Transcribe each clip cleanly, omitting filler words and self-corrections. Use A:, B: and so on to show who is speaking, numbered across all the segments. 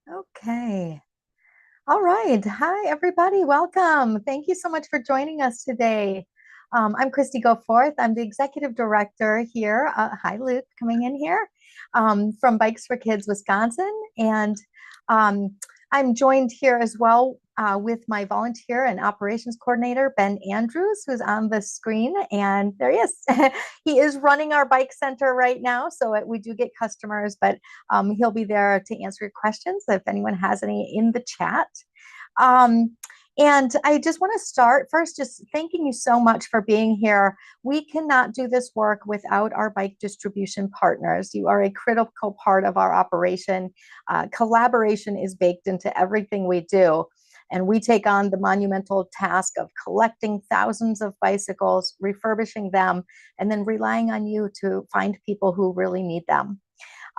A: Okay. All right. Hi, everybody. Welcome. Thank you so much for joining us today. I'm Christy Goforth. I'm the executive director here. Hi, Luke, coming in here from Bikes for Kids Wisconsin. And um, I'm joined here as well with my volunteer and operations coordinator, Ben Andrews, who's on the screen. And there he is. He is running our bike center right now. So we do get customers, but he'll be there to answer your questions if anyone has any in the chat. Um, and I just want to start first just thanking you so much for being here. We cannot do this work without our bike distribution partners. You are a critical part of our operation. Collaboration is baked into everything we do. And we take on the monumental task of collecting thousands of bicycles, refurbishing them, and then relying on you to find people who really need them.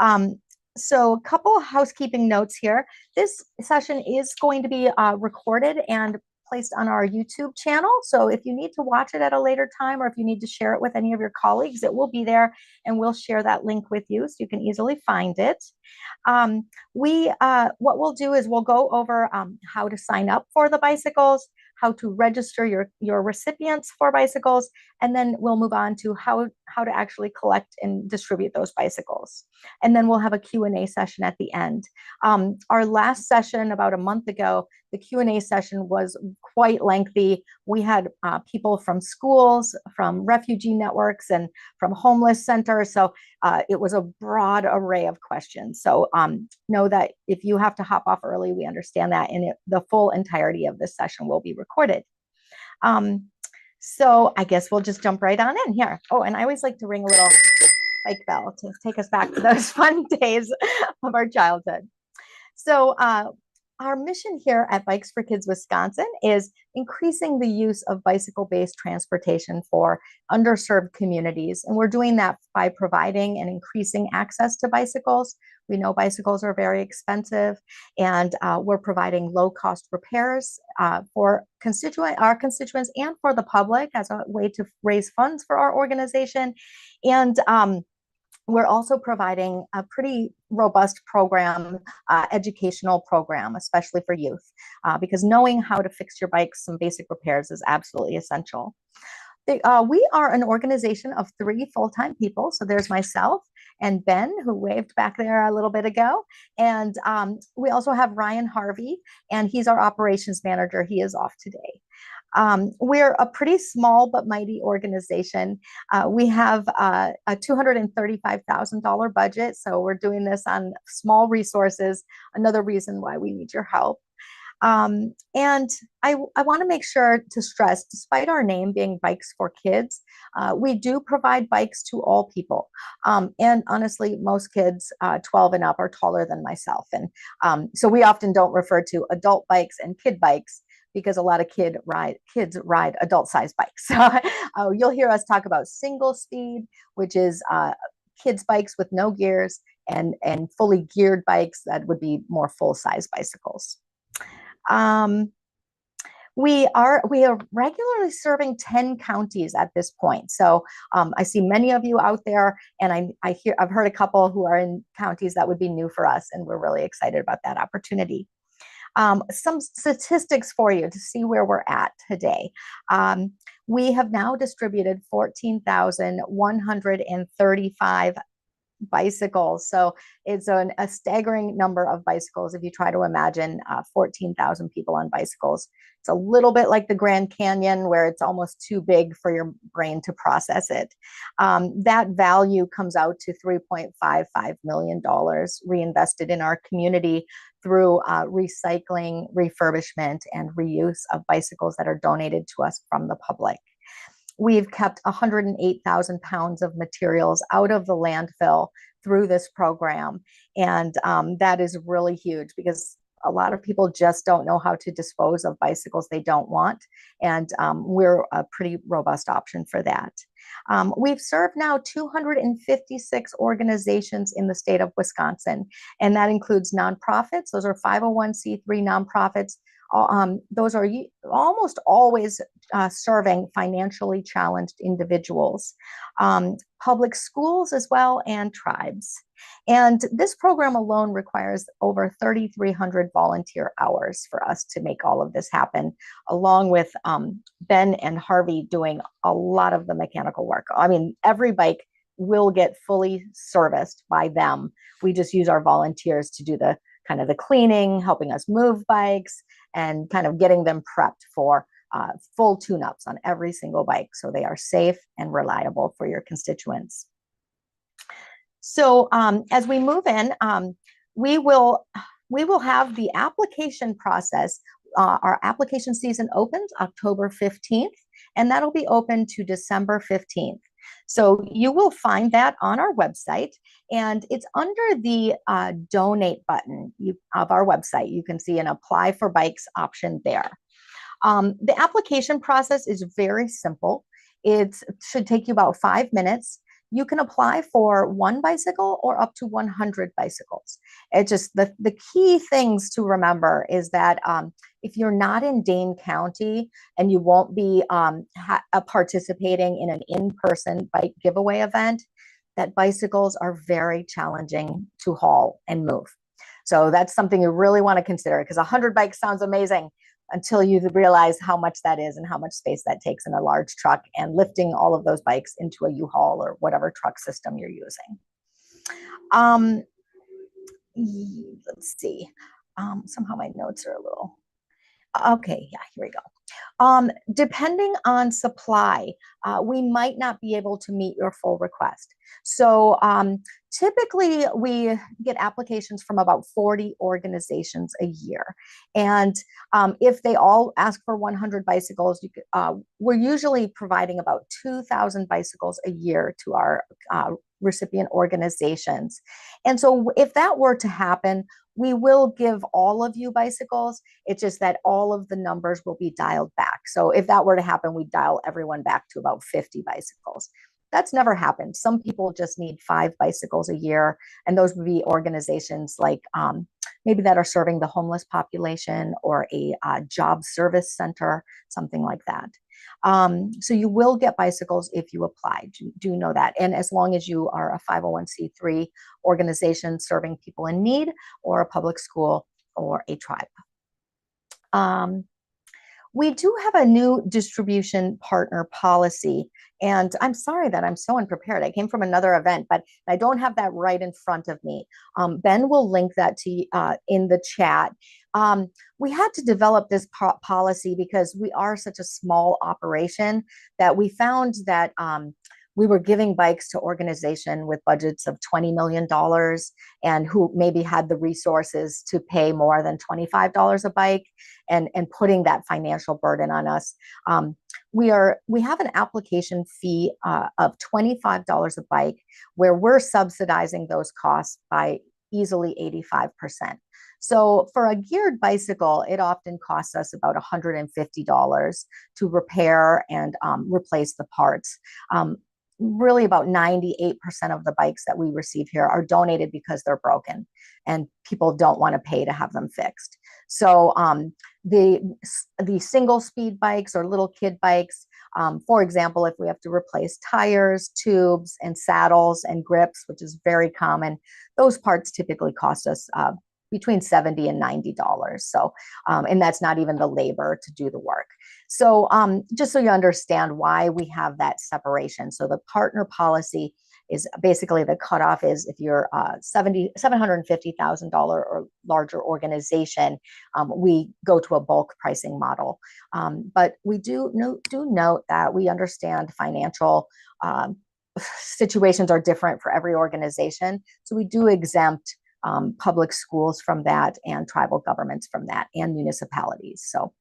A: Um, so a couple of housekeeping notes here. This session is going to be recorded and placed on our YouTube channel. So if you need to watch it at a later time, or if you need to share it with any of your colleagues, it will be there, and we'll share that link with you so you can easily find it. What we'll do is we'll go over how to sign up for the bicycles, how to register your recipients for bicycles, and then we'll move on to how to actually collect and distribute those bicycles. And then we'll have a Q&A session at the end. Our last session about a month ago, the Q&A session was quite lengthy. We had people from schools, from refugee networks, and from homeless centers. So it was a broad array of questions. So know that if you have to hop off early, we understand that, and the full entirety of this session will be recorded. So I guess we'll just jump right on in here. Oh, and I always like to ring a little bike bell to take us back to those fun days of our childhood. So our mission here at Bikes for Kids Wisconsin is increasing the use of bicycle-based transportation for underserved communities. And we're doing that by providing and increasing access to bicycles. We know bicycles are very expensive, and we're providing low-cost repairs for our constituents and for the public as a way to raise funds for our organization. And we're also providing a pretty robust program, educational program, especially for youth, because knowing how to fix your bike, some basic repairs is absolutely essential. We are an organization of 3 full-time people. So there's myself and Ben, who waved back there a little bit ago. And we also have Ryan Harvey, and he's our operations manager. He is off today. We're a pretty small but mighty organization. We have a $235,000 budget, so we're doing this on small resources, another reason why we need your help. And I want to make sure to stress, despite our name being Bikes for Kids, we do provide bikes to all people. And honestly, most kids 12 and up are taller than myself. And so we often don't refer to adult bikes and kid bikes, because a lot of kids ride adult-sized bikes. So you'll hear us talk about single speed, which is kids' bikes with no gears, and fully geared bikes that would be more full-size bicycles. We are regularly serving 10 counties at this point. So I see many of you out there, and I've heard a couple who are in counties that would be new for us, and we're really excited about that opportunity. Some statistics for you to see where we're at today. We have now distributed 14,135 bicycles. So it's a staggering number of bicycles. If you try to imagine 14,000 people on bicycles, it's a little bit like the Grand Canyon, where it's almost too big for your brain to process it. That value comes out to $3.55 million reinvested in our community through recycling, refurbishment, and reuse of bicycles that are donated to us from the public. We've kept 108,000 pounds of materials out of the landfill through this program. And that is really huge, because a lot of people just don't know how to dispose of bicycles they don't want. And we're a pretty robust option for that. We've served now 256 organizations in the state of Wisconsin, and that includes nonprofits. Those are 501c3 nonprofits. Those are almost always serving financially challenged individuals, public schools as well, and tribes. And this program alone requires over 3,300 volunteer hours for us to make all of this happen, along with Ben and Harvey doing a lot of the mechanical work. I mean, every bike will get fully serviced by them. We just use our volunteers to do the kind of the cleaning, helping us move bikes, and kind of getting them prepped for full tune-ups on every single bike so they are safe and reliable for your constituents. So as we move in, we will have the application process. Our application season opens October 15th, and that'll be open to December 15th. So you will find that on our website, and it's under the donate button of our website. You can see an apply for bikes option there. The application process is very simple. It should take you about 5 minutes. You can apply for 1 bicycle or up to 100 bicycles. It's just the key things to remember is that if you're not in Dane County and you won't be participating in an in-person bike giveaway event, that bicycles are very challenging to haul and move. So that's something you really want to consider, because 100 bikes sounds amazing until you realize how much that is and how much space that takes in a large truck, and lifting all of those bikes into a U-Haul or whatever truck system you're using. Let's see. Somehow my notes are a little, okay, yeah, here we go. Depending on supply, we might not be able to meet your full request. So typically we get applications from about 40 organizations a year. And if they all ask for 100 bicycles, we're usually providing about 2,000 bicycles a year to our recipient organizations. And so if that were to happen, we will give all of you bicycles. It's just that all of the numbers will be dialed back. So if that were to happen, we dial everyone back to about 50 bicycles. That's never happened. Some people just need 5 bicycles a year, and those would be organizations like maybe that are serving the homeless population, or a job service center, something like that. So you will get bicycles if you apply. Do know that. And as long as you are a 501c3 organization serving people in need, or a public school, or a tribe. We do have a new distribution partner policy, and I'm sorry that I'm so unprepared. I came from another event, but I don't have that right in front of me. Ben will link that to in the chat. We had to develop this policy because we are such a small operation that we found that we were giving bikes to organizations with budgets of $20 million and who maybe had the resources to pay more than $25 a bike, and putting that financial burden on us. We have an application fee of $25 a bike, where we're subsidizing those costs by easily 85%. So for a geared bicycle, it often costs us about $150 to repair and replace the parts. Really about 98% of the bikes that we receive here are donated because they're broken and people don't want to pay to have them fixed. So the single speed bikes or little kid bikes, for example, if we have to replace tires, tubes, and saddles and grips, which is very common, those parts typically cost us between $70 and $90. So, and that's not even the labor to do the work. So just so you understand why we have that separation. So the partner policy is basically, the cutoff is if you're $750,000 or larger organization, we go to a bulk pricing model. But we do note that we understand financial situations are different for every organization. So we do exempt public schools from that, and tribal governments from that, and municipalities. So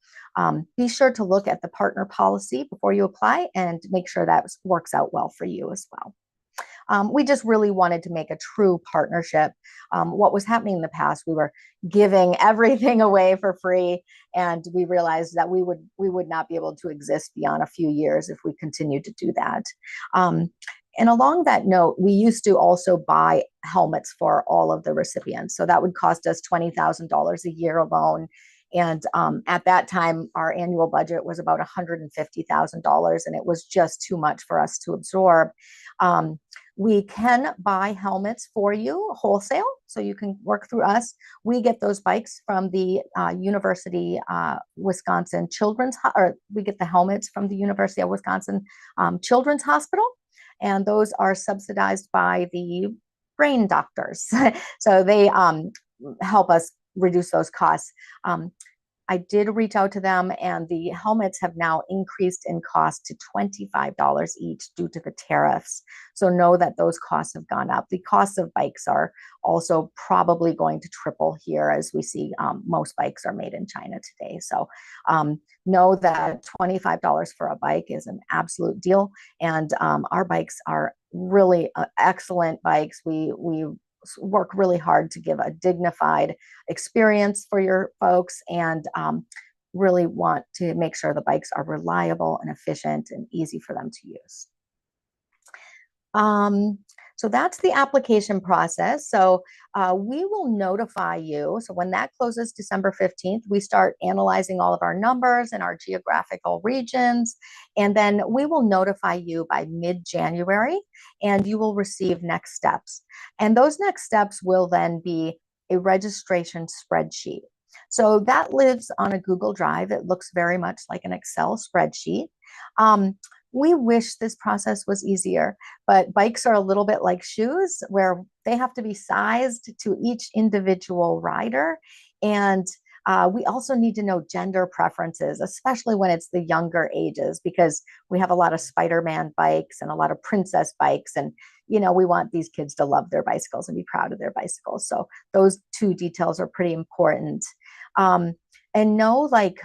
A: be sure to look at the partner policy before you apply and make sure that works out well for you as well. We just really wanted to make a true partnership. What was happening in the past, we were giving everything away for free, and we realized that we would not be able to exist beyond a few years if we continued to do that. And along that note, we used to also buy helmets for all of the recipients. So that would cost us $20,000 a year alone. And at that time, our annual budget was about $150,000, and it was just too much for us to absorb. We can buy helmets for you wholesale, so you can work through us. We get those bikes from the University Wisconsin Children's, or we get the helmets from the University of Wisconsin Children's Hospital, and those are subsidized by the brain doctors. So they help us reduce those costs. I did reach out to them, and the helmets have now increased in cost to $25 each due to the tariffs. So know that those costs have gone up. The costs of bikes are also probably going to triple here, as we see most bikes are made in China today. So know that $25 for a bike is an absolute deal. And our bikes are really excellent bikes. We work really hard to give a dignified experience for your folks, and really want to make sure the bikes are reliable and efficient and easy for them to use. So that's the application process. So we will notify you. So when that closes December 15th, we start analyzing all of our numbers and our geographical regions. And then we will notify you by mid-January, and you will receive next steps. And those next steps will then be a registration spreadsheet. So that lives on a Google Drive. It looks very much like an Excel spreadsheet. We wish this process was easier, but bikes are a little bit like shoes, where they have to be sized to each individual rider. And we also need to know gender preferences, especially when it's the younger ages, because we have a lot of Spider-Man bikes and a lot of princess bikes. And, you know, we want these kids to love their bicycles and be proud of their bicycles. So those two details are pretty important. And know, like,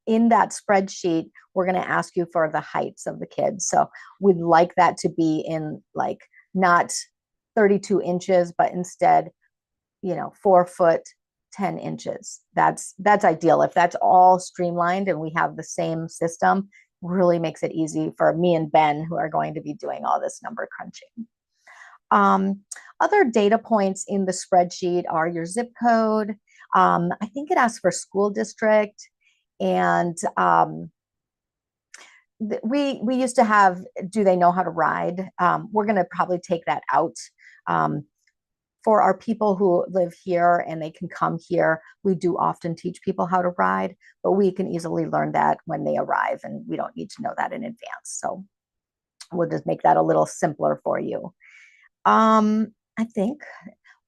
A: in that spreadsheet, we're going to ask you for the heights of the kids. So we'd like that to be in, like, not 32 inches, but instead, you know, 4 foot, 10 inches. That's ideal. If that's all streamlined and we have the same system, really makes it easy for me and Ben, who are going to be doing all this number crunching. Other data points in the spreadsheet are your zip code. I think it asks for school district. And we used to have, do they know how to ride? We're going to probably take that out. For our people who live here and they can come here, we do often teach people how to ride, but we can easily learn that when they arrive, and we don't need to know that in advance. So we'll just make that a little simpler for you. I think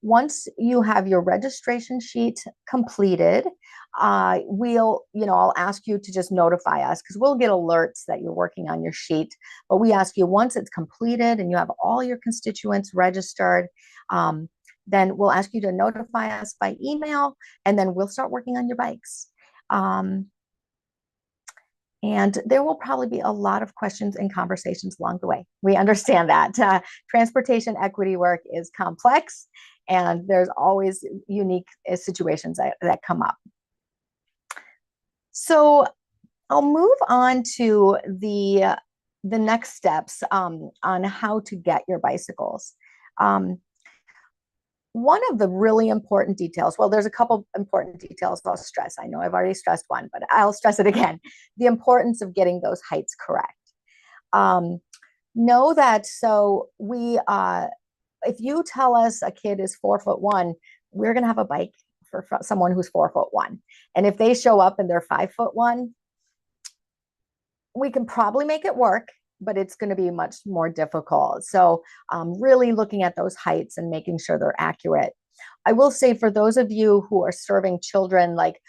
A: once you have your registration sheet completed, I'll ask you to just notify us, because we'll get alerts that you're working on your sheet. But we ask you, once it's completed and you have all your constituents registered, then we'll ask you to notify us by email, and then we'll start working on your bikes. And there will probably be a lot of questions and conversations along the way. We understand that transportation equity work is complex, and there's always unique situations that come up. So I'll move on to the next steps on how to get your bicycles. One of the really important details, well, there's a couple important details I'll stress. I know I've already stressed one, but I'll stress it again. The importance of getting those heights correct. Know that, so if you tell us a kid is 4'1", we're going to have a bike for someone who's 4'1". And if they show up and they're 5'1", we can probably make it work, but it's going to be much more difficult. So really looking at those heights and making sure they're accurate. I will say, for those of you who are serving children, like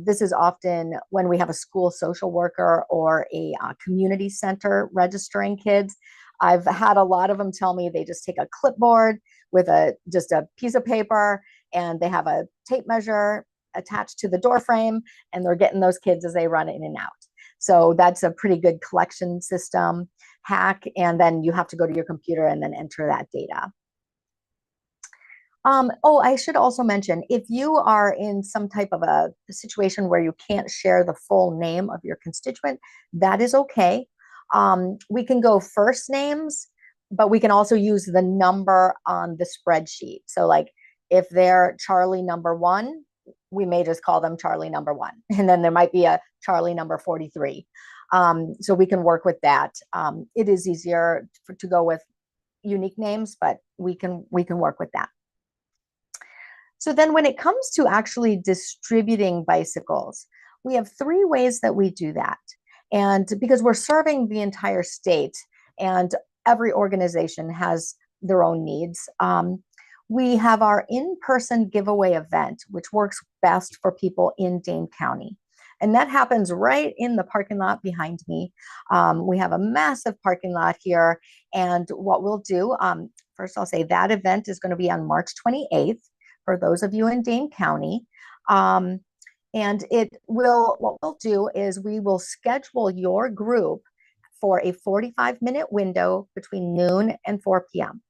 A: this is often when we have a school social worker or a community center registering kids. I've had a lot of them tell me they just take a clipboard with just a piece of paper, and they have a tape measure attached to the door frame, and they're getting those kids as they run in and out. So that's a pretty good collection system hack. And then you have to go to your computer and then enter that data. I should also mention, if you are in some type of a situation where you can't share the full name of your constituent, that is okay. We can go first names, but we can also use the number on the spreadsheet. So like if they're Charlie number 1, we may just call them Charlie number 1. And then there might be a Charlie number 43. So we can work with that. It is easier to go with unique names, but we can work with that. So then when it comes to actually distributing bicycles, we have 3 ways that we do that. And because we're serving the entire state and every organization has their own needs, we have our in-person giveaway event, which works best for people in Dane County. And that happens right in the parking lot behind me. We have a massive parking lot here. And what we'll do, first I'll say that event is going to be on March 28th for those of you in Dane County. And what we'll do is we will schedule your group for a 45-minute window between noon and 4 p.m.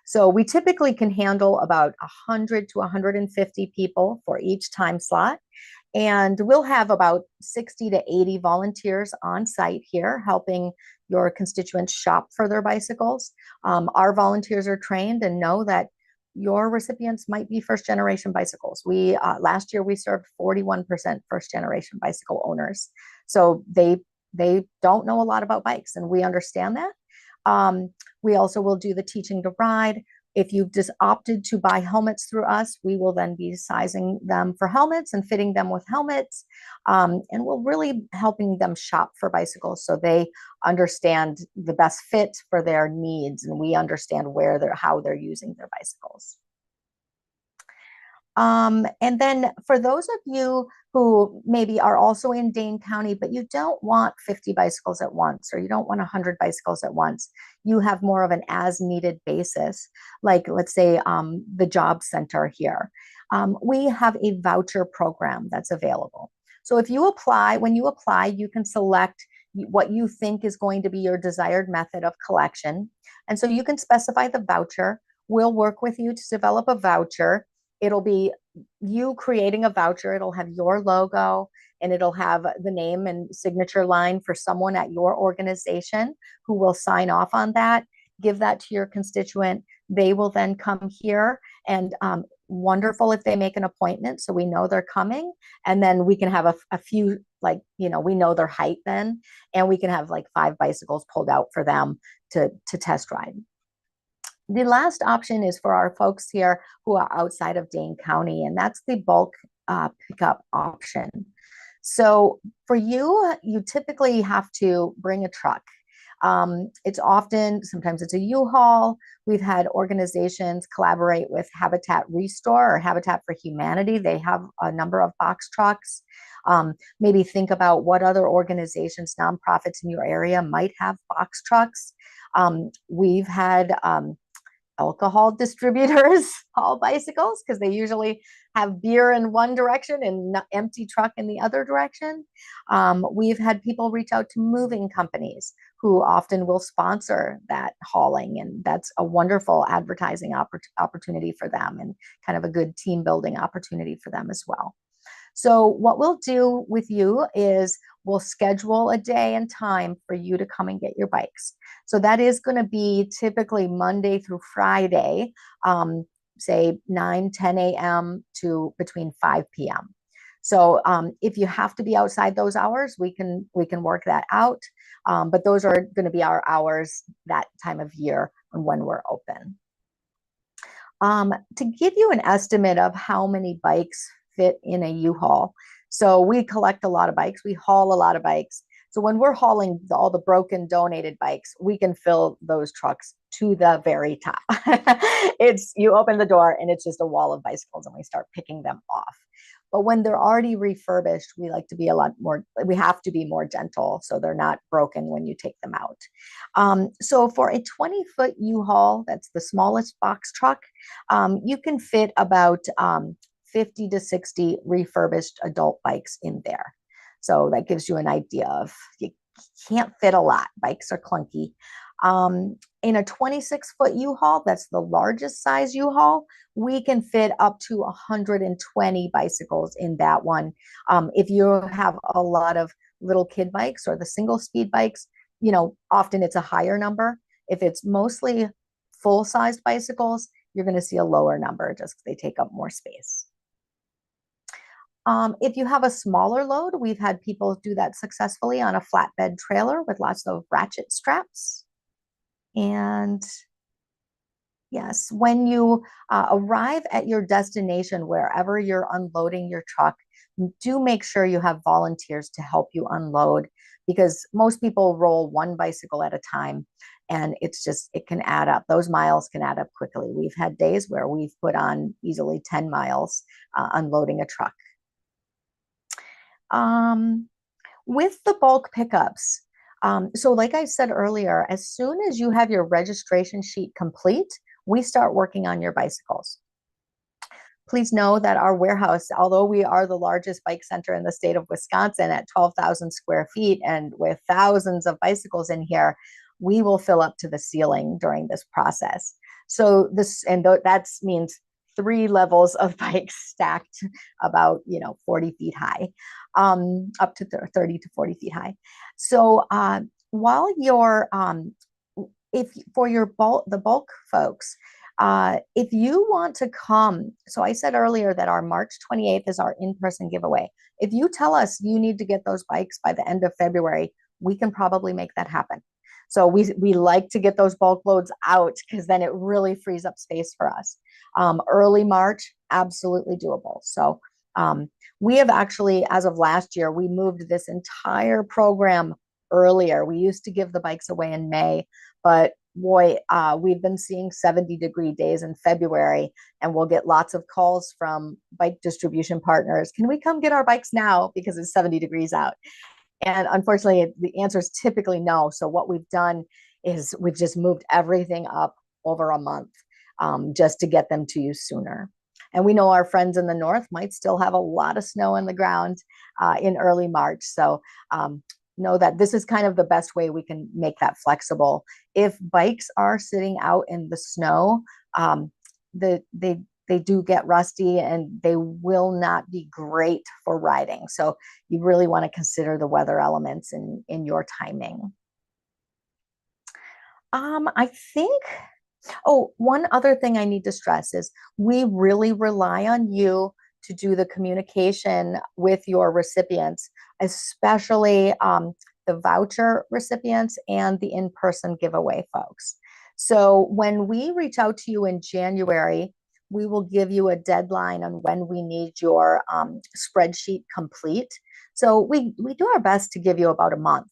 A: So we typically can handle about 100 to 150 people for each time slot. And we'll have about 60 to 80 volunteers on site here helping your constituents shop for their bicycles. Our volunteers are trained and know that your recipients might be first-generation bicycles. Last year we served 41% first-generation bicycle owners. So they don't know a lot about bikes, and we understand that. We also will do the teaching to ride. If you've just opted to buy helmets through us, we will then be sizing them for helmets and fitting them with helmets. And we're really helping them shop for bicycles so they understand the best fit for their needs, and we understand how they're using their bicycles. And then for those of you who maybe are also in Dane County, but you don't want 50 bicycles at once, or you don't want 100 bicycles at once, you have more of an as needed basis, like let's say the job center here. We have a voucher program that's available. So if you apply, when you apply, you can select what you think is going to be your desired method of collection. And so you can specify the voucher. We'll work with you to develop a voucher. It'll be you creating a voucher. It'll have your logo and it'll have the name and signature line for someone at your organization who will sign off on that, give that to your constituent. They will then come here, and wonderful if they make an appointment so we know they're coming. And then we can have a few, like, we know their height then, and we can have like 5 bicycles pulled out for them to test ride. The last option is for our folks here who are outside of Dane County, and that's the bulk pickup option. So for you, you typically have to bring a truck. Sometimes it's a U-Haul. We've had organizations collaborate with Habitat Restore or Habitat for Humanity. They have a number of box trucks. Maybe think about what other organizations, nonprofits in your area might have box trucks. We've had alcohol distributors haul bicycles because they usually have beer in one direction and empty truck in the other direction. We've had people reach out to moving companies who often will sponsor that hauling, and that's a wonderful advertising opportunity for them and kind of a good team building opportunity for them as well. So what we'll do with you is we'll schedule a day and time for you to come and get your bikes. So that is going to be typically Monday through Friday, say 9, 10 a.m. to between 5 p.m. So if you have to be outside those hours, we can work that out. But those are going to be our hours that time of year when we're open. To give you an estimate of how many bikes fit in a U-Haul. So we collect a lot of bikes. We haul a lot of bikes. So when we're hauling all the broken donated bikes, we can fill those trucks to the very top. You open the door and it's just a wall of bicycles, and we start picking them off. But when they're already refurbished, we have to be more gentle so they're not broken when you take them out. So for a 20-foot U-Haul, that's the smallest box truck, you can fit about 50 to 60 refurbished adult bikes in there. So that gives you an idea of you can't fit a lot. Bikes are clunky. In a 26-foot U-Haul, that's the largest size U-Haul, we can fit up to 120 bicycles in that one. If you have a lot of little kid bikes or the single speed bikes, often it's a higher number. If it's mostly full-sized bicycles, you're going to see a lower number just because they take up more space. If you have a smaller load, we've had people do that successfully on a flatbed trailer with lots of ratchet straps. And yes, when you arrive at your destination, wherever you're unloading your truck, do make sure you have volunteers to help you unload, because most people roll one bicycle at a time, and it can add up. Those miles can add up quickly. We've had days where we've put on easily 10 miles unloading a truck. Um, with the bulk pickups, so like I said earlier, as soon as you have your registration sheet complete, we start working on your bicycles. Please know that our warehouse, although we are the largest bike center in the state of Wisconsin at 12,000 square feet and with thousands of bicycles in here, we will fill up to the ceiling during this process. So that means 3 levels of bikes stacked about 40 feet high, up to 30 to 40 feet high. So while you're if for the bulk folks, if you want to come, so I said earlier that our March 28th is our in-person giveaway. If you tell us you need to get those bikes by the end of February, we can probably make that happen. So we like to get those bulk loads out, because then it really frees up space for us. Early March, absolutely doable. So we have actually, as of last year, we moved this entire program earlier. We used to give the bikes away in May, but boy, we've been seeing 70-degree days in February, and we'll get lots of calls from bike distribution partners. Can we come get our bikes now because it's 70 degrees out? And unfortunately, the answer is typically no. So what we've done is we've just moved everything up over a month, just to get them to you sooner. And we know our friends in the north might still have a lot of snow on the ground in early March. So know that this is kind of the best way we can make that flexible. If bikes are sitting out in the snow, they do get rusty and they will not be great for riding. So you really want to consider the weather elements in your timing. I think, oh, one other thing I need to stress is we really rely on you to do the communication with your recipients, especially the voucher recipients and the in-person giveaway folks. So when we reach out to you in January, we will give you a deadline on when we need your spreadsheet complete. So we do our best to give you about a month.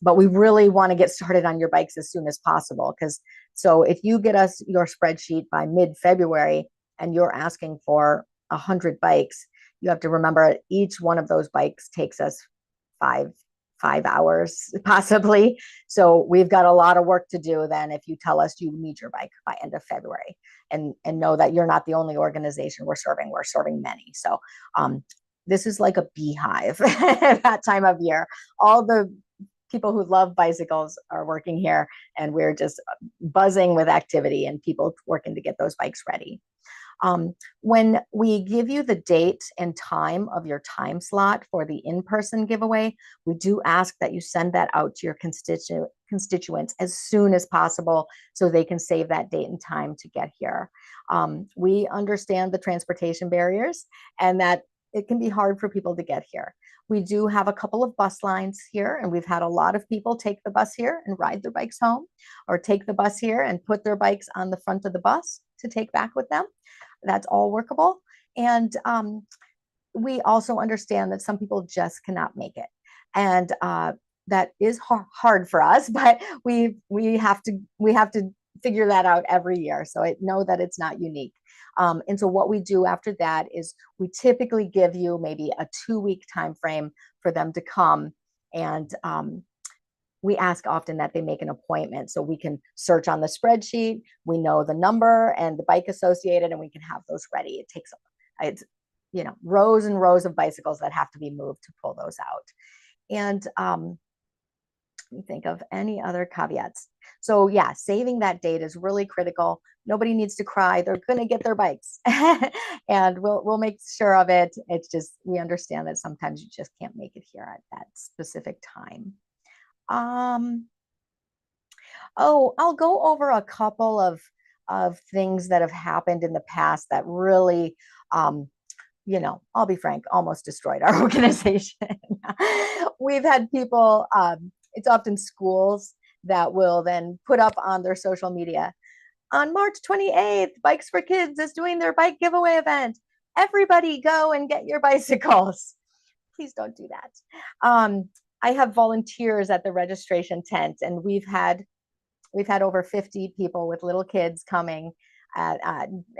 A: But we really want to get started on your bikes as soon as possible, because so if you get us your spreadsheet by mid-February and you're asking for 100 bikes, you have to remember each one of those bikes takes us five hours possibly. So we've got a lot of work to do then if you tell us you need your bike by end of February, and know that you're not the only organization we're serving many. So this is like a beehive at that time of year. All the people who love bicycles are working here, and we're just buzzing with activity and people working to get those bikes ready. When we give you the date and time of your time slot for the in-person giveaway, we do ask that you send that out to your constituents as soon as possible so they can save that date and time to get here. We understand the transportation barriers and that it can be hard for people to get here. We do have a couple of bus lines here, and we've had a lot of people take the bus here and ride their bikes home, or take the bus here and put their bikes on the front of the bus to take back with them. That's all workable. And we also understand that some people just cannot make it. And that is hard for us, but we have to figure that out every year. So I know that it's not unique. And so what we do after that is we typically give you maybe a 2-week time frame for them to come, and we ask often that they make an appointment so we can search on the spreadsheet. We know the number and the bike associated, and we can have those ready. It's rows and rows of bicycles that have to be moved to pull those out. And let me think of any other caveats. So yeah, saving that date is really critical. Nobody needs to cry. They're going to get their bikes and we'll make sure of it. It's just, we understand that sometimes you just can't make it here at that specific time. I'll go over a couple of things that have happened in the past that really I'll be frank, almost destroyed our organization. We've had people, it's often schools that will then put up on their social media, on March 28th, Bikes for Kids is doing their bike giveaway event. Everybody go and get your bicycles. Please don't do that. I have volunteers at the registration tent, and we've had over 50 people with little kids coming,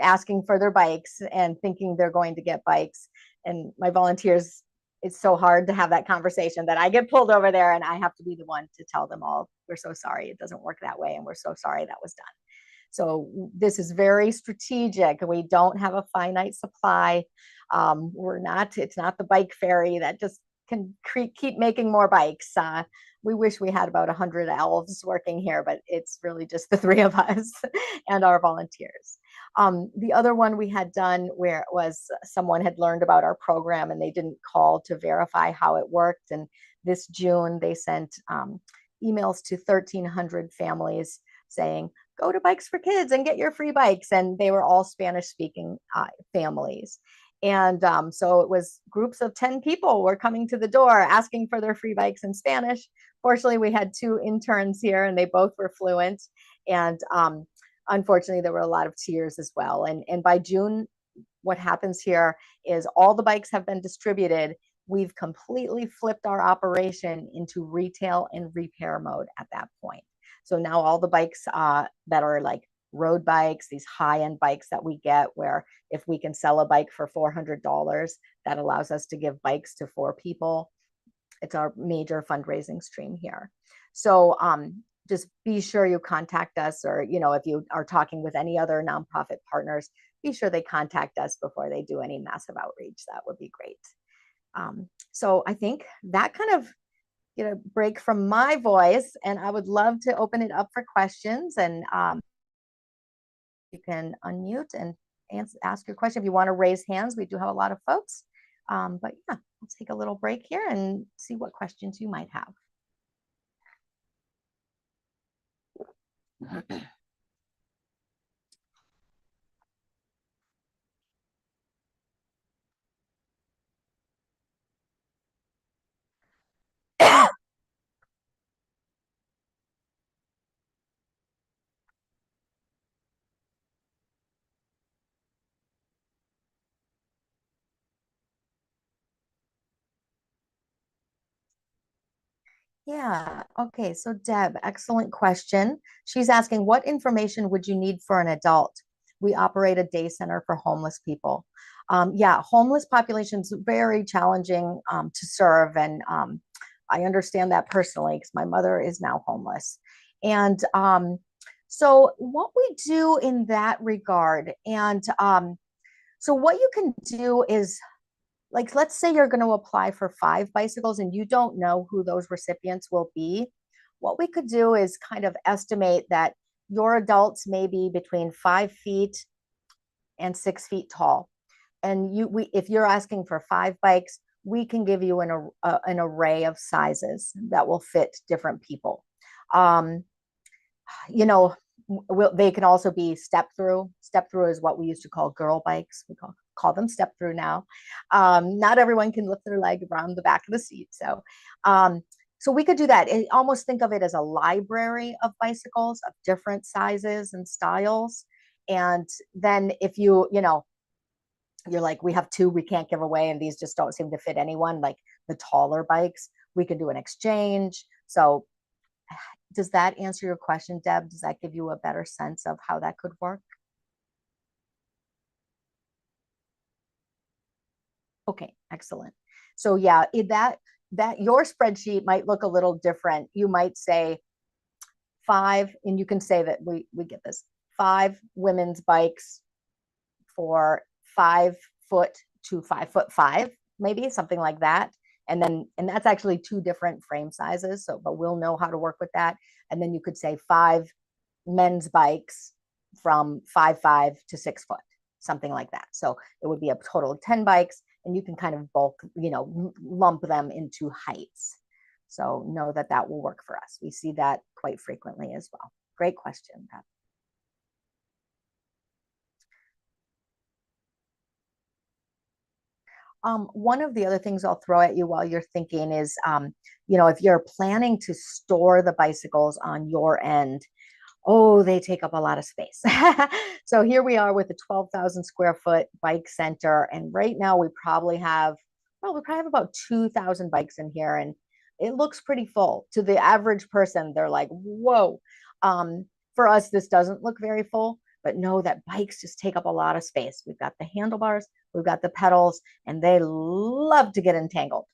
A: asking for their bikes and thinking they're going to get bikes. And my volunteers, it's so hard to have that conversation that I get pulled over there and I have to be the one to tell them all, we're so sorry, it doesn't work that way, and we're so sorry that was done. So this is very strategic. We don't have a finite supply. It's not the bike ferry that just can keep making more bikes. We wish we had about 100 elves working here, but it's really just the three of us and our volunteers. The other one we had done where it was someone had learned about our program and they didn't call to verify how it worked. And this June, they sent emails to 1,300 families saying, go to Bikes for Kids and get your free bikes. And they were all Spanish speaking families. And so it was groups of 10 people were coming to the door asking for their free bikes in Spanish. Fortunately, we had 2 interns here and they both were fluent. And unfortunately, there were a lot of tears as well. And by June, what happens here is all the bikes have been distributed. We've completely flipped our operation into retail and repair mode at that point. So now all the bikes that are like road bikes, these high-end bikes that we get, where if we can sell a bike for $400, that allows us to give bikes to 4 people. It's our major fundraising stream here. So just be sure you contact us, or if you are talking with any other nonprofit partners, be sure they contact us before they do any massive outreach. That would be great. So I think that kind of get a break from my voice, and I would love to open it up for questions. And you can unmute and ask your question. If you want to raise hands, we do have a lot of folks. But yeah, let's take a little break here and see what questions you might have. Yeah. Okay. So Deb, excellent question. She's asking, what information would you need for an adult? We operate a day center for homeless people. Yeah, homeless population's very challenging to serve. And I understand that personally because my mother is now homeless. And so what we do in that regard, and so what you can do is, like, let's say you're going to apply for 5 bicycles and you don't know who those recipients will be. What we could do is kind of estimate that your adults may be between 5 feet and 6 feet tall. And if you're asking for 5 bikes, we can give you an array of sizes that will fit different people. They can also be step through. Step through is what we used to call girl bikes. We call them step through now. Not everyone can lift their leg around the back of the seat. So we could do that. Almost think of it as a library of bicycles of different sizes and styles. And then if you're like, we have 2 we can't give away, and these just don't seem to fit anyone, like the taller bikes, we can do an exchange. So does that answer your question, Deb? Does that give you a better sense of how that could work? Okay, excellent. So yeah, that your spreadsheet might look a little different. You might say 5, and you can say that we get this 5 women's bikes for 5 foot to 5'5", maybe something like that. And that's actually 2 different frame sizes. So, but we'll know how to work with that. And then you could say 5 men's bikes from 5'5" to 6 foot, something like that. So it would be a total of 10 bikes, and you can kind of bulk, lump them into heights. So know that will work for us. We see that quite frequently as well. Great question, Pat. One of the other things I'll throw at you while you're thinking is, if you're planning to store the bicycles on your end, oh, they take up a lot of space. So here we are with a 12,000 square foot bike center. And right now we probably have about 2,000 bikes in here. And it looks pretty full. To the average person, they're like, whoa. For us, this doesn't look very full, but know that bikes just take up a lot of space. We've got the handlebars, we've got the pedals, and they love to get entangled.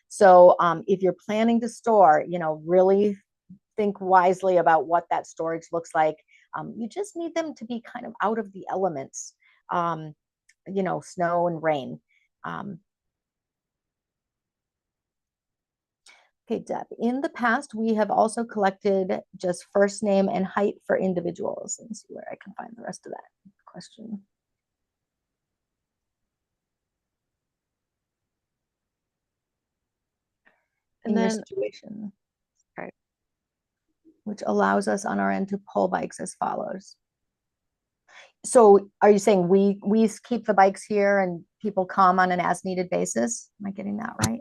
A: So if you're planning to store, really think wisely about what that storage looks like. You just need them to be kind of out of the elements, snow and rain. Okay, Deb, in the past, we have also collected just first name and height for individuals. Let me see where I can find the rest of that question. In your situation,
B: right.
A: Which allows us on our end to pull bikes as follows. So are you saying we keep the bikes here and people come on an as needed basis? Am I getting that right?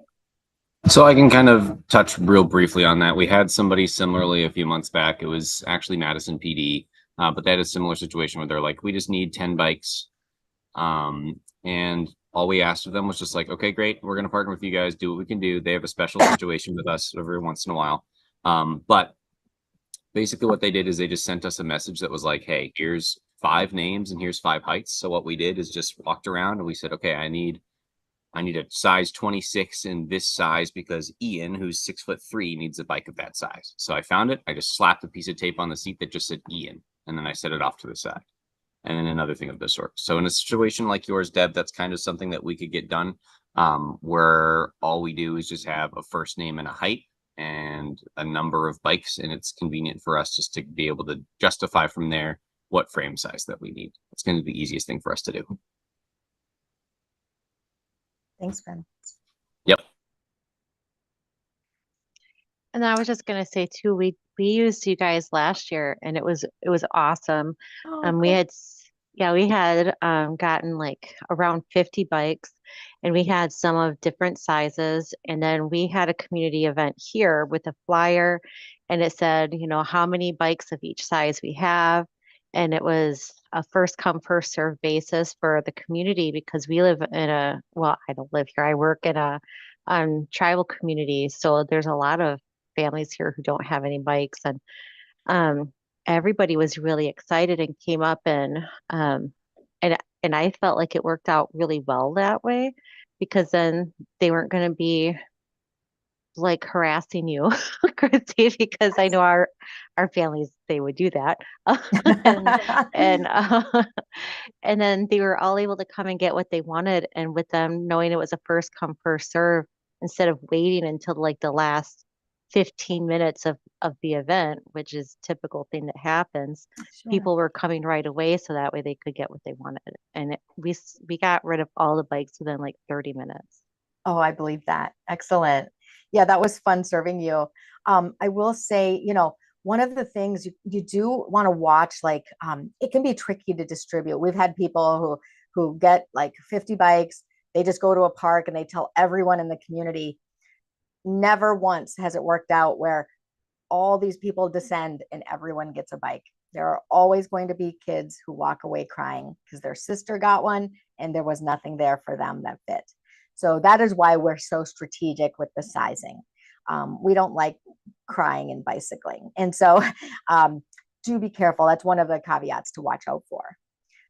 C: So I can kind of touch real briefly on that. We had somebody similarly a few months back. It was actually Madison PD, but they had a similar situation where they're like, we just need 10 bikes. And all we asked of them was just like, okay, great. We're going to partner with you guys, do what we can do. They have a special situation with us every once in a while. But basically what they did is they just sent us a message that was like, hey, here's 5 names and here's 5 heights. So what we did is just walked around and we said, okay, I need a size 26 in this size because Ian, who's 6'3", needs a bike of that size. So I found it. I just slapped a piece of tape on the seat that just said Ian, and then I set it off to the side. And then another thing of this sort. So in a situation like yours, Deb, that's kind of something that we could get done, where all we do is just have a first name and a height and a number of bikes, and it's convenient for us just to be able to justify from there what frame size that we need. It's going to be the easiest thing for us to do.
A: Thanks, Ben.
C: Yep.
B: And I was just gonna say too, we used you guys last year, and it was awesome. We
A: cool.
B: had gotten like around 50 bikes, and we had some of different sizes. And then we had a community event here with a flyer, and it said, how many bikes of each size we have. And it was a first come, first serve basis for the community because we live in I don't live here. I work in a tribal community. So there's a lot of families here who don't have any bikes, and um, everybody was really excited and came up and I felt like it worked out really well that way because then they weren't going to be like harassing you, Christy, because I know our families they would do that, and and and then they were all able to come and get what they wanted, and with them knowing it was a first come first serve instead of waiting until like the last 15 minutes of the event, which is typical thing that happens.
A: Sure.
B: People were coming right away so that way they could get what they wanted, and we got rid of all the bikes within like 30 minutes.
A: Oh, I believe that. Excellent. Yeah, that was fun serving you. I will say, one of the things you do want to watch, like it can be tricky to distribute. We've had people who get like 50 bikes, they just go to a park and they tell everyone in the community. Never once has it worked out where all these people descend and everyone gets a bike. There are always going to be kids who walk away crying because their sister got one and there was nothing there for them that fit. So that is why we're so strategic with the sizing. We don't like crying and bicycling. And so do be careful. That's one of the caveats to watch out for.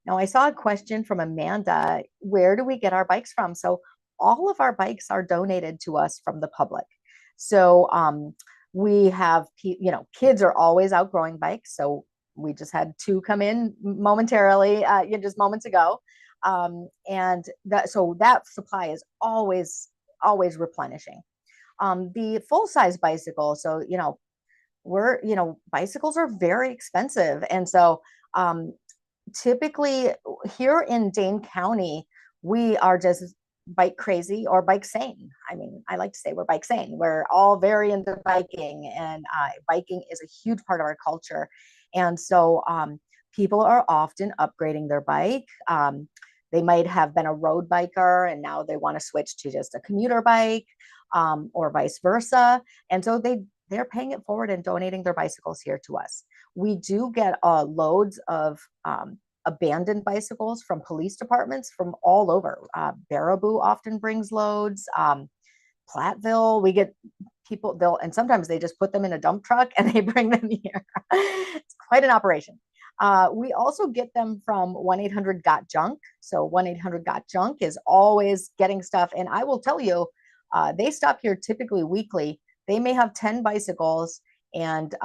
A: Now, I saw a question from Amanda. Where do we get our bikes from? So all of our bikes are donated to us from the public. So we have, kids are always outgrowing bikes. So we just had 2 come in momentarily, just moments ago. And that supply is always replenishing. The full size bicycle. So, bicycles are very expensive. And so typically here in Dane County, we are just bike crazy or bike sane. I mean, I like to say we're bike sane. We're all very into biking, and biking is a huge part of our culture. And so people are often upgrading their bike. They might have been a road biker and now they want to switch to just a commuter bike, or vice versa. And so they're paying it forward and donating their bicycles here to us. We do get loads of abandoned bicycles from police departments from all over. Baraboo often brings loads. Platteville, we get people, and sometimes they just put them in a dump truck and they bring them here. It's quite an operation. We also get them from 1-800-GOT-JUNK. So 1-800-GOT-JUNK is always getting stuff. And I will tell you, they stop here typically weekly. They may have 10 bicycles and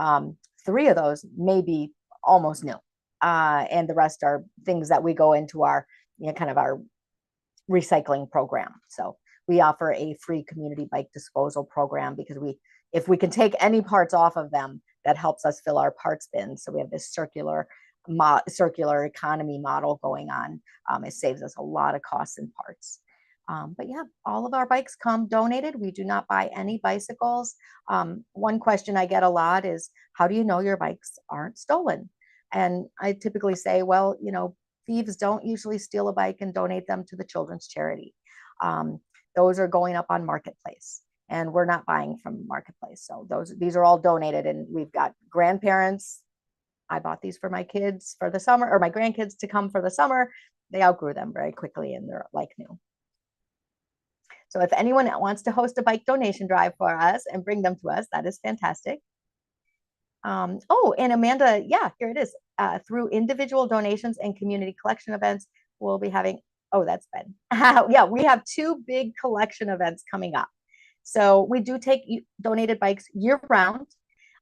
A: 3 of those may be almost new. And the rest are things that we go into our, kind of our recycling program. So we offer a free community bike disposal program because if we can take any parts off of them, that helps us fill our parts bins. So we have this circular economy model going on. It saves us a lot of costs and parts. But yeah, all of our bikes come donated. We do not buy any bicycles. One question I get a lot is, how do you know your bikes aren't stolen? And I typically say, well, thieves don't usually steal a bike and donate them to the children's charity. Those are going up on Marketplace, and we're not buying from Marketplace. So these are all donated, and we've got grandparents. I bought these for my kids for the summer, or my grandkids to come for the summer. They outgrew them very quickly and they're like new. So if anyone wants to host a bike donation drive for us and bring them to us, that is fantastic. Oh, and Amanda, yeah, here it is. Through individual donations and community collection events, we'll be having, oh, that's Ben. Yeah, we have 2 big collection events coming up. So we do take donated bikes year round,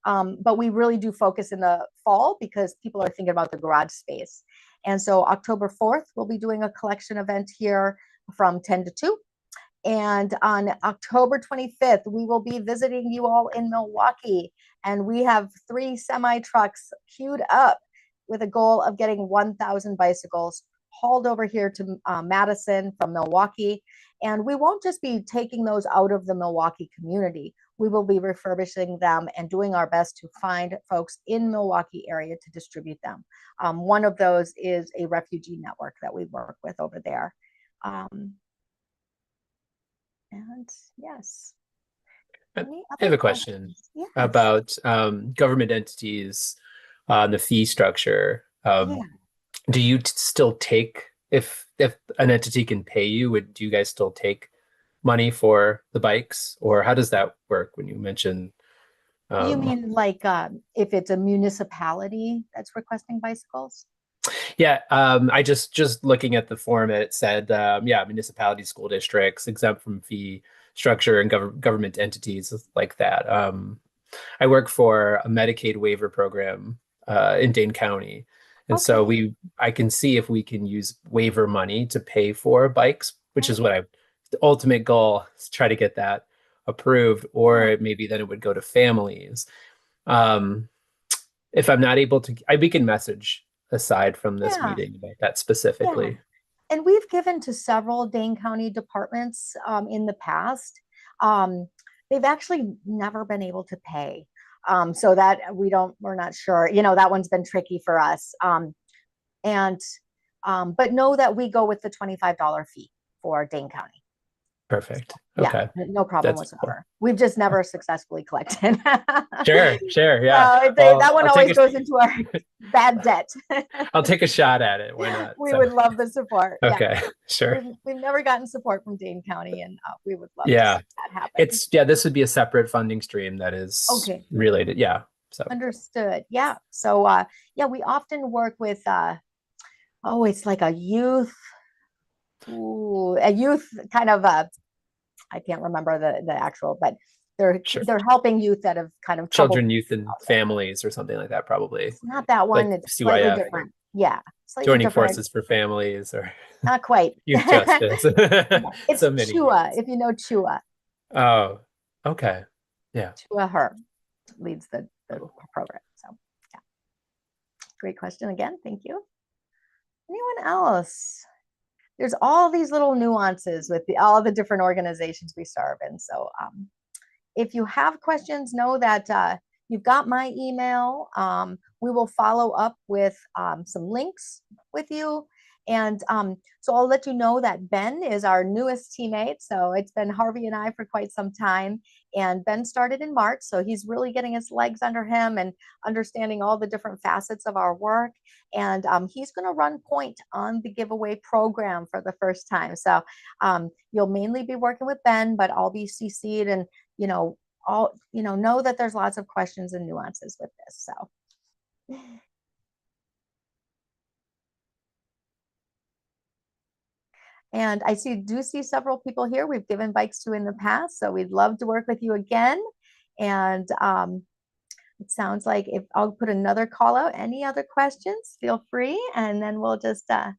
A: but we really do focus in the fall because people are thinking about the garage space. And so October 4th, we'll be doing a collection event here from 10 to 2. And on October 25th, we will be visiting you all in Milwaukee. And we have 3 semi trucks queued up with a goal of getting 1,000 bicycles hauled over here to Madison from Milwaukee. And we won't just be taking those out of the Milwaukee community. We will be refurbishing them and doing our best to find folks in Milwaukee area to distribute them. One of those is a refugee network that we work with over there. And yes.
D: I have a question about government entities, the fee structure. Do you still take, if an entity can pay you, do you guys still take money for the bikes, or how does that work when you mention?
A: You mean like if it's a municipality that's requesting bicycles?
D: Yeah, I just looking at the form, it said, municipalities, school districts, exempt from fee structure, and government entities like that. I work for a Medicaid waiver program in Dane County. And so I can see if we can use waiver money to pay for bikes, which is what the ultimate goal is, try to get that approved, or maybe then it would go to families. If I'm not able to, we can message aside from this meeting about that specifically.
A: Yeah. And we've given to several Dane County departments in the past. They've actually never been able to pay. So that we're not sure, that one's been tricky for us. But know that we go with the $25 fee for Dane County.
D: Perfect. Okay.
A: Yeah, no problem whatsoever. Cool. We've just never successfully collected.
D: Sure. Yeah.
A: That one always goes into our bad debt.
D: I'll take a shot at it. Why not?
A: We would love the support.
D: Okay. Yeah. Sure.
A: We've never gotten support from Dane County, and we would love to see that happen.
D: This would be a separate funding stream that is related. Yeah. So
A: understood. Yeah. So we often work with it's like a youth kind of I can't remember the actual, but they're helping youth that have kind of
D: children, youth, and families, or something like that. Probably
A: it's not that one.
D: Like
A: it's slightly different. Yeah,
D: joining forces for families, or
A: not quite.
D: Youth justice.
A: It's so Chua. If you know Chua.
D: Oh, okay. Yeah.
A: Chua Her leads the program. So yeah, great question again. Thank you. Anyone else? There's all these little nuances with all the different organizations we serve. And so if you have questions, know that you've got my email. We will follow up with some links with you. And so I'll let you know that Ben is our newest teammate. So it's been Harvey and I for quite some time. And Ben started in March. So he's really getting his legs under him and understanding all the different facets of our work. And he's going to run point on the giveaway program for the first time. So you'll mainly be working with Ben, but I'll be CC'd and, know that there's lots of questions and nuances with this. So. And I do see several people here we've given bikes to in the past, so we'd love to work with you again. And it sounds like if I'll put another call out, any other questions, feel free. And then we'll just I'll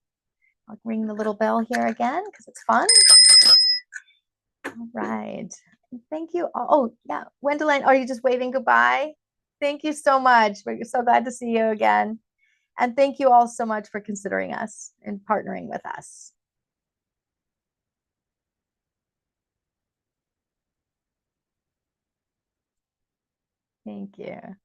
A: ring the little bell here again because it's fun. All right. Thank you. Oh, yeah. Wendelin, are you just waving goodbye? Thank you so much. We're so glad to see you again. And thank you all so much for considering us and partnering with us. Thank you.